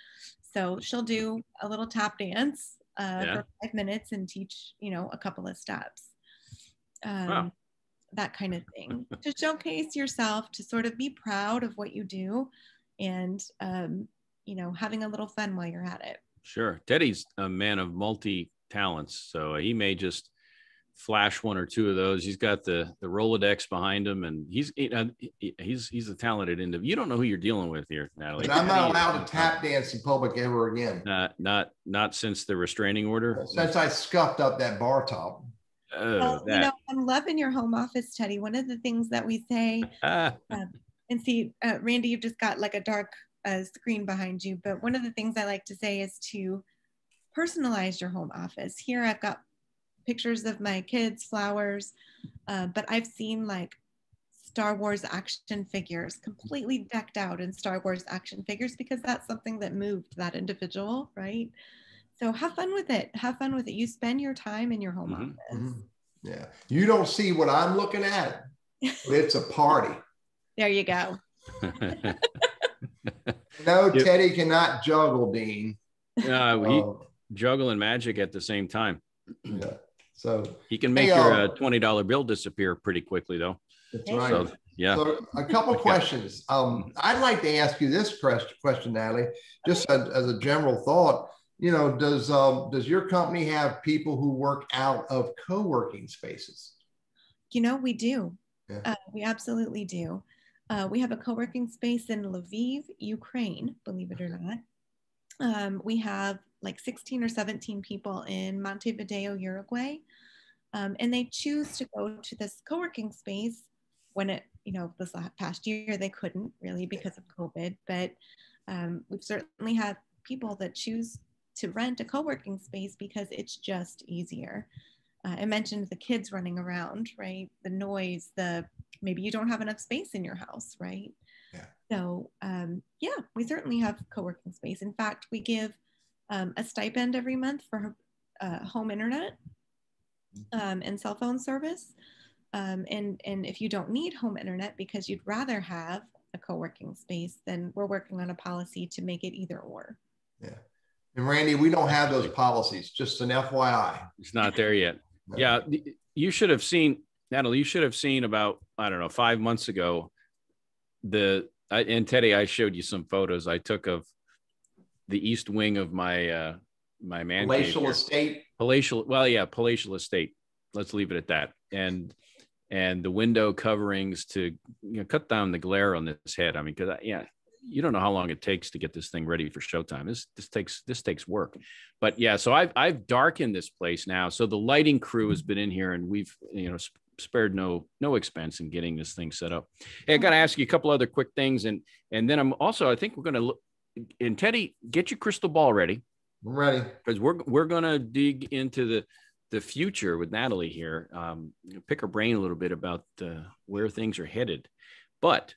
So she'll do a little tap dance for 5 minutes and teach, a couple of steps. That kind of thing. To showcase yourself, to sort of be proud of what you do, and having a little fun while you're at it. Sure. Teddy's a man of multi-talents, so he may just flash one or two of those. He's got the Rolodex behind him, and he's a talented individual. You don't know who you're dealing with here, Natalie. But I'm not allowed to tap dance in public ever again. Not since the restraining order. Since I scuffed up that bar top. I'm loving your home office, Teddy. One of the things that we say, and see, Randy, you've just got like a dark screen behind you. But one of the things I like to say is to personalize your home office. Here I've got pictures of my kids, flowers, but I've seen like Star Wars action figures, completely decked out in Star Wars action figures, because that's something that moved that individual, right? So have fun with it. Have fun with it. You spend your time in your home office. Yeah. You don't see what I'm looking at, but it's a party. There you go. No, Teddy cannot juggle, Dean. He juggle and magic at the same time. Yeah. So he can make your $20 bill disappear pretty quickly, though. That's right. So, yeah. So a couple questions. I'd like to ask you this question, Natalie, just as a general thought. You know, does your company have people who work out of co-working spaces? You know, we do. Yeah. We absolutely do. We have a co-working space in Lviv, Ukraine, believe it or not. We have like 16 or 17 people in Montevideo, Uruguay. And they choose to go to this co-working space when this past year they couldn't really because of COVID, but we've certainly had people that choose to rent a co-working space because it's just easier. I mentioned the kids running around, right? The noise, maybe you don't have enough space in your house, right? Yeah. So we certainly have co-working space. In fact, we give a stipend every month for home internet and cell phone service. And if you don't need home internet because you'd rather have a co-working space, then we're working on a policy to make it either or. Yeah. And Randy, we don't have those policies, just an FYI. It's not there yet. No. Yeah. You should have seen, Natalie, you should have seen about, 5 months ago, and Teddy, I showed you some photos I took of the east wing of my my man palatial estate. Palatial estate. Let's leave it at that. And the window coverings to cut down the glare on this head. I mean, because you don't know how long it takes to get this thing ready for showtime. This takes work. But yeah, so I've darkened this place now. So the lighting crew has been in here, and we've spared no expense in getting this thing set up. Hey, I got to ask you a couple other quick things, and then I think we're going to look. And Teddy, get your crystal ball ready. I'm ready, because we're going to dig into the future with Natalie here. Pick her brain a little bit about where things are headed, but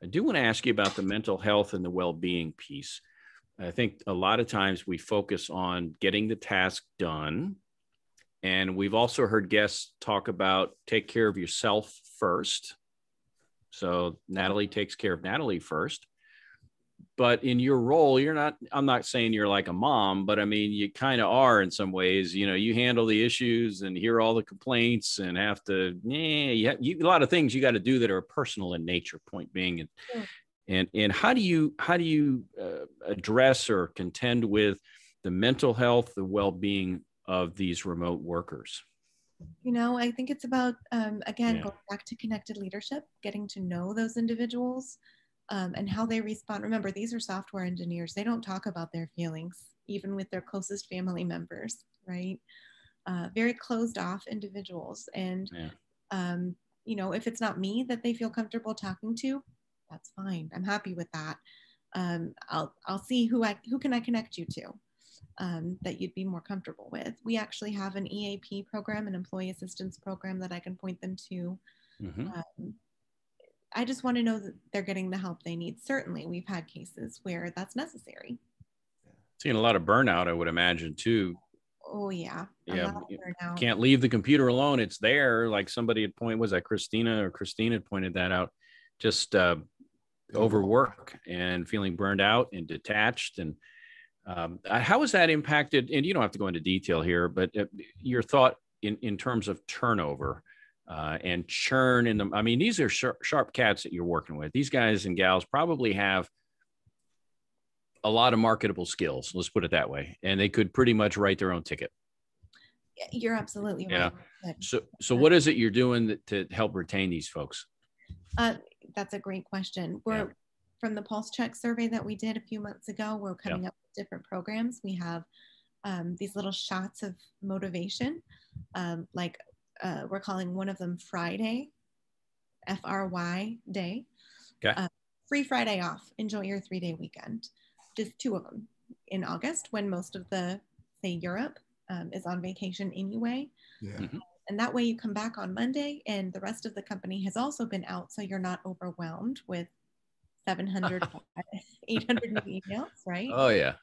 I do want to ask you about the mental health and the well-being piece. I think a lot of times we focus on getting the task done. And we've also heard guests talk about take care of yourself first. So Natalie takes care of Natalie first. But in your role, I'm not saying you're like a mom, but I mean, you kind of are in some ways. You handle the issues and hear all the complaints and have to, a lot of things you got to do that are personal in nature, point being. And how do you address or contend with the mental health, the well-being of these remote workers? I think it's about, going back to connected leadership, getting to know those individuals. And how they respond. Remember, these are software engineers. They don't talk about their feelings, even with their closest family members, right? Very closed off individuals. And, if it's not me that they feel comfortable talking to, that's fine. I'm happy with that. I'll see who can I connect you to that you'd be more comfortable with. We actually have an EAP program, an employee assistance program that I can point them to. Mm-hmm. I just want to know that they're getting the help they need. Certainly, we've had cases where that's necessary. Seeing a lot of burnout, I would imagine, too. Oh, yeah. Yeah. Can't leave the computer alone. It's there. Like somebody had pointed, was that Christine had pointed that out, just overwork and feeling burned out and detached. And how has that impacted, and you don't have to go into detail here, but your thought in terms of turnover and churn in them. I mean, these are sharp cats that you're working with. These guys and gals probably have a lot of marketable skills. Let's put it that way. And they could pretty much write their own ticket. You're absolutely right. Yeah. So what is it you're doing to help retain these folks? That's a great question. We're from the Pulse Check survey that we did a few months ago. We're coming up with different programs. We have these little shots of motivation, we're calling one of them Friday, FRY day. Okay. Free Friday off. Enjoy your 3-day weekend. Just 2 of them in August when most of Europe is on vacation anyway. Yeah. Mm-hmm. And that way you come back on Monday and the rest of the company has also been out. So you're not overwhelmed with 700, 800 new emails, right? Oh, yeah.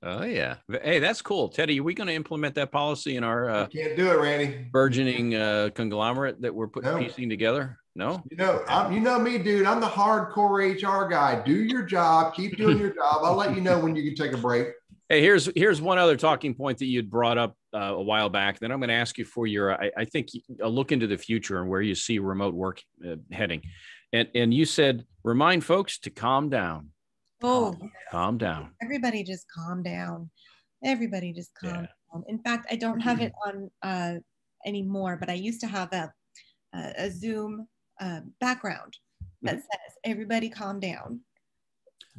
Oh, yeah. Hey, that's cool. Teddy, are we going to implement that policy in our I can't do it, Randy. burgeoning conglomerate that we're piecing together? No? You know me, dude. I'm the hardcore HR guy. Do your job. Keep doing your job. I'll let you know when you can take a break. Hey, here's one other talking point that you'd brought up a while back. Then I'm going to ask you for your, I think, a look into the future and where you see remote work heading. And you said, remind folks to calm down. Oh, calm down. Everybody just calm down. Everybody just calm down. In fact, I don't have it on anymore, but I used to have a Zoom background that says, everybody calm down.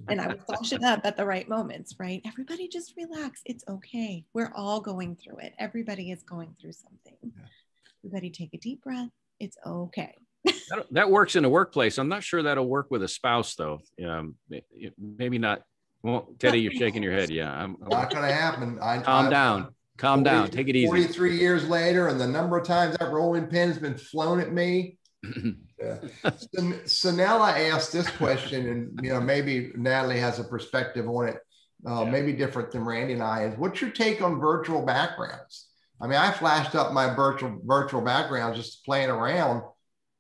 And I would flash it up at the right moments, right? Everybody just relax. It's okay. We're all going through it. Everybody is going through something. Everybody take a deep breath. It's okay. That works in a workplace. I'm not sure that'll work with a spouse, though. Maybe not. Well, Teddy, you're shaking your head. Yeah, I'm not going to happen. Calm down. Calm down. Take it easy. 43 years later, and the number of times that rolling pin has been flown at me. Sanella asked this question, and maybe Natalie has a perspective on it, maybe different than Randy and I. Is what's your take on virtual backgrounds? I mean, I flashed up my virtual backgrounds just playing around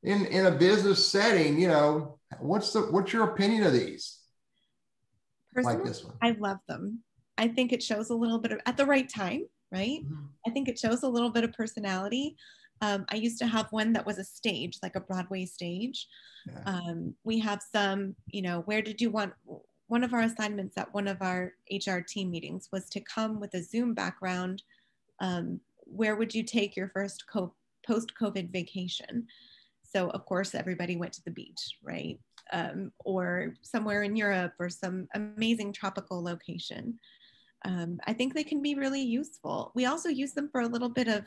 in a business setting. What's your opinion of these? Personally, like this one, I love them. I think it shows a little bit of at the right time, right? I think it shows a little bit of personality. I used to have one that was a stage, like a Broadway stage. We have some, where did you want, one of our assignments at one of our HR team meetings was to come with a Zoom background. Where would you take your first post-COVID vacation? So of course, everybody went to the beach, right? Or somewhere in Europe or some amazing tropical location. I think they can be really useful. We also use them for a little bit of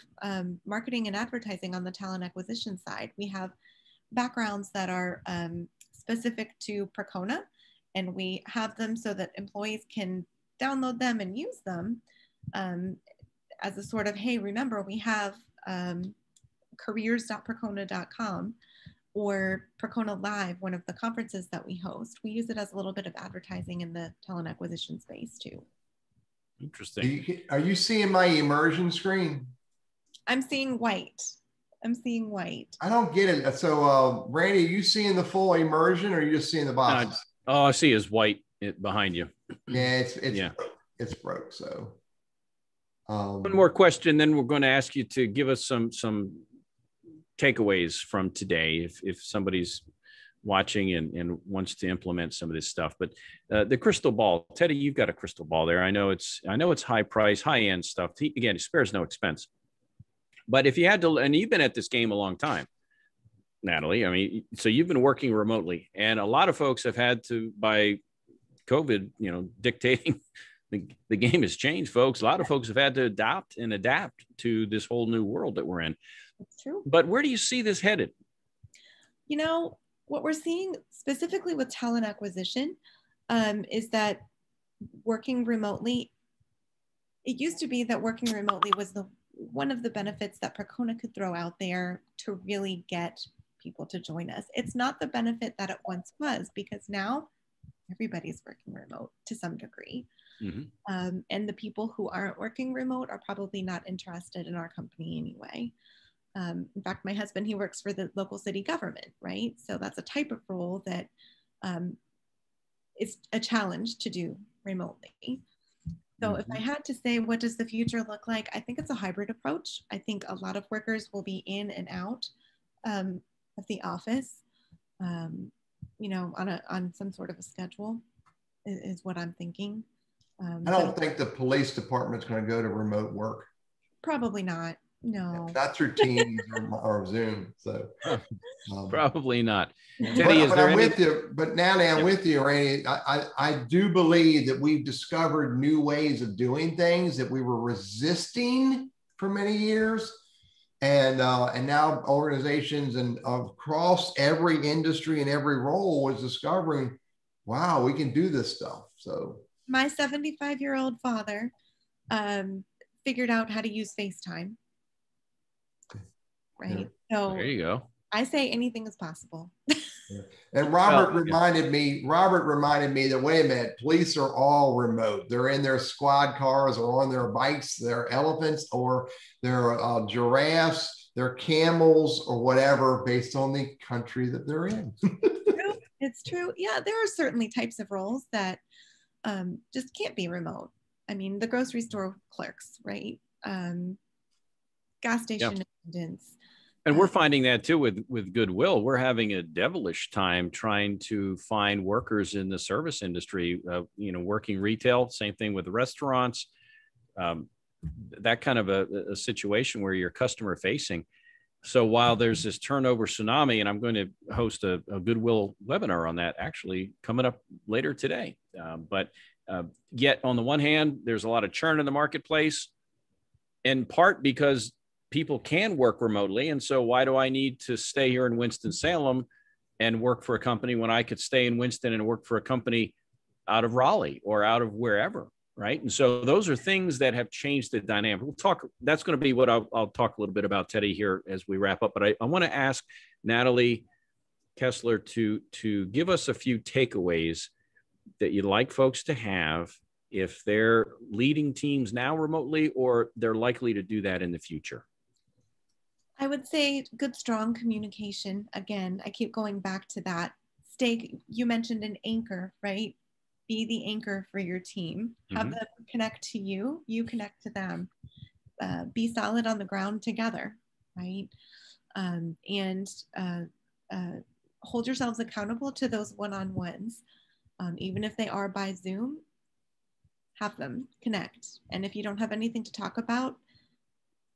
marketing and advertising on the talent acquisition side. We have backgrounds that are specific to Percona, and we have them so that employees can download them and use them as a sort of, hey, remember, we have careers.percona.com or Percona Live, one of the conferences that we host. We use it as a little bit of advertising in the talent acquisition space too. Interesting. Are you seeing my immersion screen? I'm seeing white. I don't get it. So, Randy, are you seeing the full immersion, or are you just seeing the boxes? All I see is white behind you. Yeah, it's broke. So, one more question, then we're going to ask you to give us some takeaways from today, if somebody's watching and wants to implement some of this stuff. But the crystal ball, Teddy, you've got a crystal ball there. I know it's high price, high end stuff. Again, it spares no expense. But if you had to, and you've been at this game a long time, Natalie, I mean, so you've been working remotely, and a lot of folks have had to, by COVID, dictating the game has changed, folks. A lot of folks have had to adapt to this whole new world that we're in. That's true. But where do you see this headed? What we're seeing specifically with talent acquisition is that working remotely, it used to be that working remotely was one of the benefits that Percona could throw out there to really get people to join us. It's not the benefit that it once was, because now everybody's working remote to some degree. Mm-hmm. And the people who aren't working remote are probably not interested in our company anyway. In fact, my husband, he works for the local city government, right? So that's a type of role that is a challenge to do remotely. So if I had to say, what does the future look like? I think it's a hybrid approach. I think a lot of workers will be in and out of the office, on some sort of a schedule is what I'm thinking. I don't think the police department's going to go to remote work. Probably not. No, not through Teams or Zoom. So probably not. Teddy, I'm with you. But Natalie, I'm with you, Randy. I do believe that we've discovered new ways of doing things that we were resisting for many years, and now organizations and across every industry and every role is discovering, wow, we can do this stuff. So my 75-year-old father figured out how to use FaceTime. right? Yeah. So there you go. I say anything is possible. Yeah. And Robert reminded me that, wait a minute, police are all remote. They're in their squad cars or on their bikes, they're elephants or they're giraffes, they're camels or whatever, based on the country that they're in. It's true. Yeah, there are certainly types of roles that just can't be remote. I mean, the grocery store clerks, right? Gas station attendants. And we're finding that too with Goodwill. We're having a devilish time trying to find workers in the service industry, working retail, same thing with the restaurants, that kind of a situation where you're customer facing. So while there's this turnover tsunami, and I'm going to host a Goodwill webinar on that actually coming up later today. But yet on the one hand, there's a lot of churn in the marketplace, in part because people can work remotely. And so why do I need to stay here in Winston-Salem and work for a company when I could stay in Winston and work for a company out of Raleigh or out of wherever, right? And so those are things that have changed the dynamic. We'll talk, that's going to be what I'll talk a little bit about, Teddy, here as we wrap up. But I want to ask Natalie Kessler to give us a few takeaways that you'd like folks to have if they're leading teams now remotely or they're likely to do that in the future. I would say good, strong communication. Again, I keep going back to that. You mentioned an anchor, right? Be the anchor for your team. Have them connect to you, you connect to them. Be solid on the ground together, right? And hold yourselves accountable to those one-on-ones. Even if they are by Zoom, have them connect. And if you don't have anything to talk about,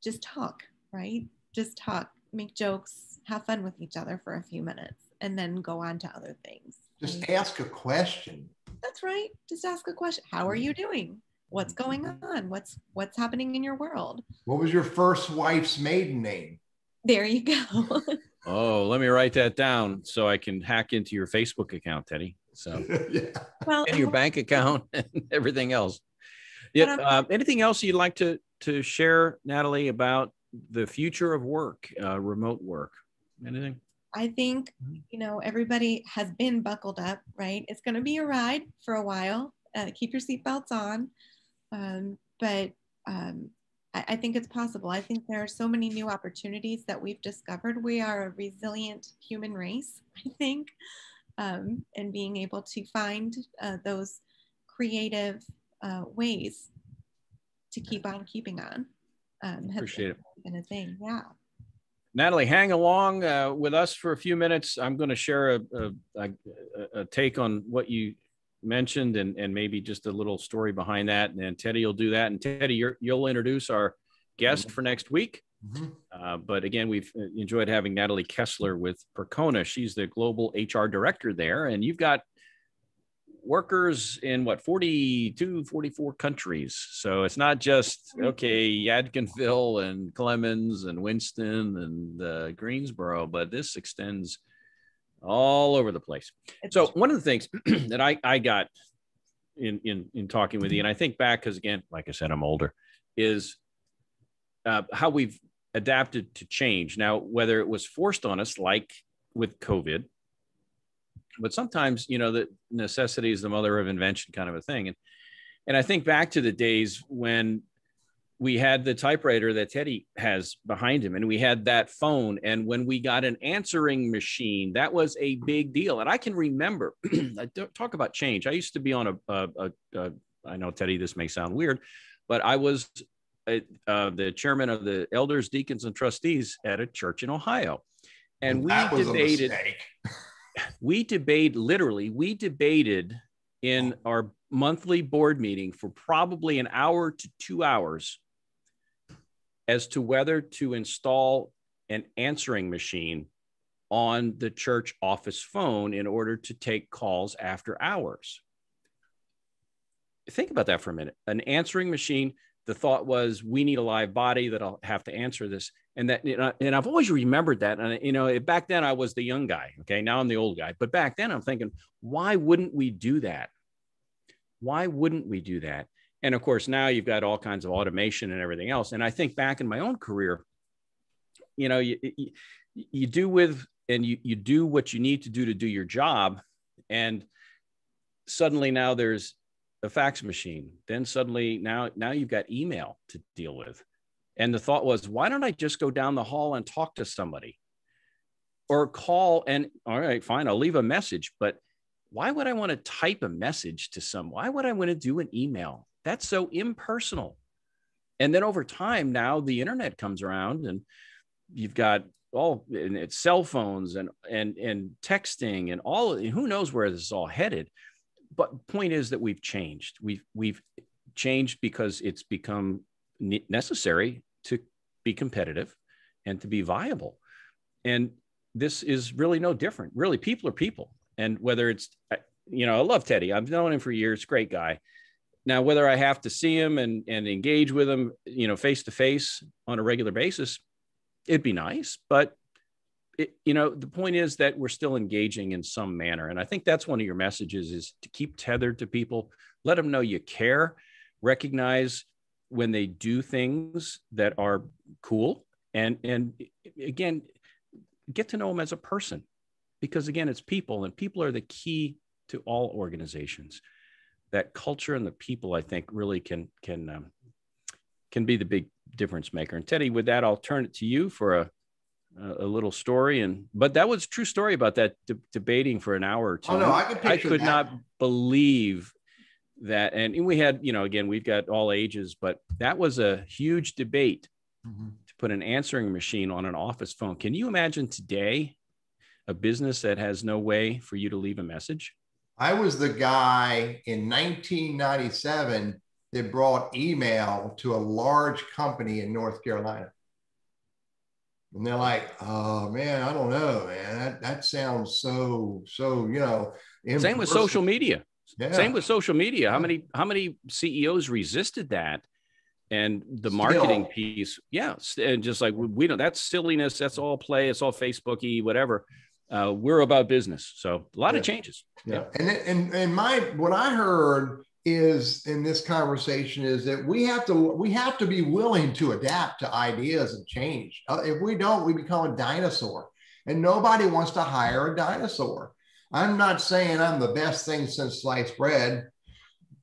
just talk, right? Just talk, make jokes, have fun with each other for a few minutes, and then go on to other things. Just ask a question. That's right. Just ask a question. How are you doing? What's going on? What's happening in your world? What was your first wife's maiden name? There you go. Oh, let me write that down so I can hack into your Facebook account, Teddy. So, yeah. Well, and your bank account and everything else. Yeah. Anything else you'd like to share, Natalie, about the future of work, remote work? Anything? I think, everybody has been buckled up, right? It's going to be a ride for a while. Keep your seatbelts on. But I think it's possible. I think there are so many new opportunities that we've discovered. We are a resilient human race, I think, and being able to find those creative ways to keep on keeping on. Appreciate it. Been a thing, yeah. Natalie, hang along with us for a few minutes. I'm going to share a take on what you mentioned and maybe just a little story behind that. And then Teddy will do that. And Teddy, you'll introduce our guest for next week. But again, we've enjoyed having Natalie Kessler with Percona. She's the global HR director there. And you've got workers in 42, 44 countries. So it's not just, Yadkinville and Clemens and Winston and Greensboro, but this extends all over the place. So one of the things that I got in talking with you, and I think back, because again, like I said, I'm older, is how we've adapted to change. Now, whether it was forced on us, like with COVID, but sometimes, that necessity is the mother of invention kind of a thing. And I think back to the days when we had the typewriter that Teddy has behind him, and we had that phone. And when we got an answering machine, that was a big deal. And I can remember, I don't talk about change. I used to be on I know, Teddy, this may sound weird, but I was the chairman of the elders, deacons, and trustees at a church in Ohio. And we debated in our monthly board meeting for probably an hour to 2 hours as to whether to install an answering machine on the church office phone in order to take calls after hours. Think about that for a minute. An answering machine. The thought was, we need a live body that'll have to answer this. And I've always remembered that. And, back then I was the young guy. Okay. Now I'm the old guy. But back then I'm thinking, why wouldn't we do that? Why wouldn't we do that? And of course, now you've got all kinds of automation and everything else. And I think back in my own career, you know, you do with, and you do what you need to do your job. And suddenly now there's a fax machine. Then suddenly now you've got email to deal with. And the thought was, why don't I just go down the hall and talk to somebody or call and, all right, fine, I'll leave a message, but why would I want to type a message to someone? Why would I want to do an email? That's so impersonal. And then over time, now the internet comes around and you've got and it's cell phones and texting and all, and who knows where this is all headed. But point is that we've changed. We've changed because it's become necessary to be competitive and to be viable. And this is really no different. Really, people are people. And whether it's, you know, I love Teddy. I've known him for years. Great guy. Now, whether I have to see him and engage with him, you know, face to face on a regular basis, it'd be nice. But, you know, the point is that we're still engaging in some manner. And I think that's one of your messages, is to keep tethered to people, let them know you care, recognize when they do things that are cool. And again, get to know them as a person, because again, it's people, and people are the key to all organizations. That culture and the people, I think, really can be the big difference maker. And Teddy, with that, I'll turn it to you for a little story. But that was a true story about that debating for an hour or two. Oh, no, I could not believe that. And we had, you know, again, we've got all ages, but that was a huge debate to put an answering machine on an office phone. Can you imagine today a business that has no way for you to leave a message? I was the guy in 1997 that brought email to a large company in North Carolina. And they're like, oh man, I don't know, man. That sounds so, you know. Same with social media. Yeah. Same with social media. How many CEOs resisted that? And the marketing piece, and just like, we don't, that's silliness. That's all play. It's all Facebooky, whatever. We're about business. So a lot of changes. Yeah. And what I heard is in this conversation is that we have to be willing to adapt to ideas and change. If we don't, we become a dinosaur, and nobody wants to hire a dinosaur. I'm not saying I'm the best thing since sliced bread.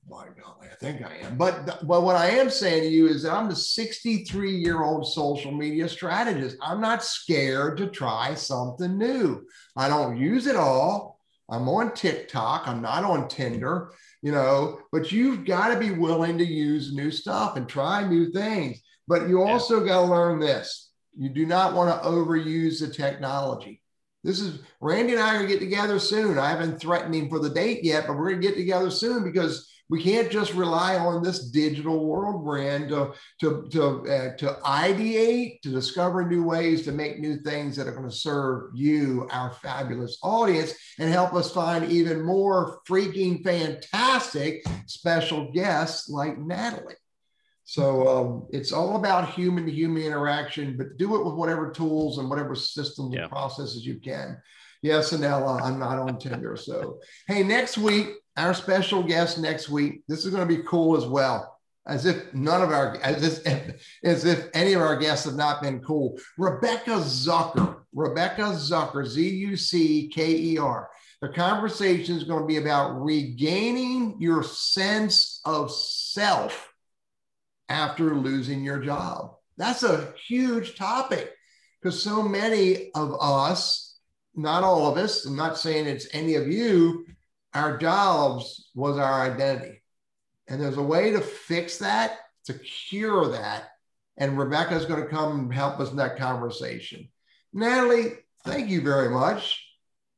My God, I think I am. But what I am saying to you is that I'm the 63-year-old social media strategist. I'm not scared to try something new. I don't use it all. I'm on TikTok. I'm not on Tinder, you know, but you've got to be willing to use new stuff and try new things. But you also got to learn this. You do not want to overuse the technology. Randy and I are going to get together soon. I haven't threatened him for the date yet, but we're going to get together soon, because we can't just rely on this digital world we're in to ideate, to discover new ways to make new things that are going to serve you, our fabulous audience, and help us find even more freaking fantastic special guests like Natalie. So it's all about human-to-human interaction, but do it with whatever tools and whatever systems and processes you can. Yes, Anella, I'm not on Tinder. So, hey, next week, our special guest next week, this is going to be cool as well. As if any of our guests have not been cool. Rebecca Zucker, Zucker. The conversation is going to be about regaining your sense of self after losing your job. That's a huge topic, because so many of us, not all of us, I'm not saying it's any of you, our jobs was our identity. And there's a way to fix that, to cure that. And Rebecca's going to come and help us in that conversation. Natalie, thank you very much.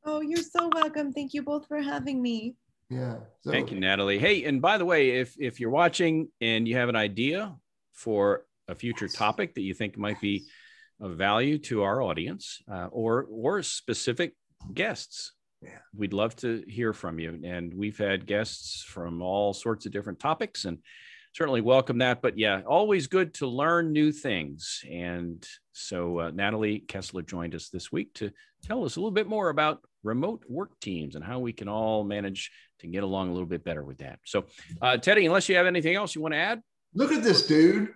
Oh, you're so welcome. Thank you both for having me. Yeah. Thank you, Natalie. Hey, and by the way, if you're watching and you have an idea for a future topic that you think might be of value to our audience, or specific guests, we'd love to hear from you. And we've had guests from all sorts of different topics, and certainly welcome that. But always good to learn new things. And so Natalie Kessler joined us this week to tell us a little bit more about remote work teams and how we can all manage to get along a little bit better with that. So Teddy, unless you have anything else you want to add? Look at this, dude.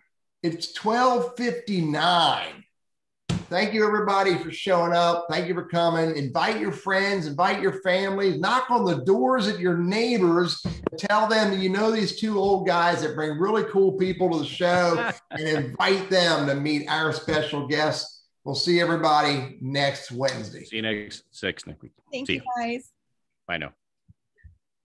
It's 12:59. Thank you, everybody, for showing up. Thank you for coming. Invite your friends, invite your families, knock on the doors at your neighbors, and tell them you know these two old guys that bring really cool people to the show, and invite them to meet our special guests. We'll see everybody next Wednesday. See you next week. Thank you, guys. Bye now.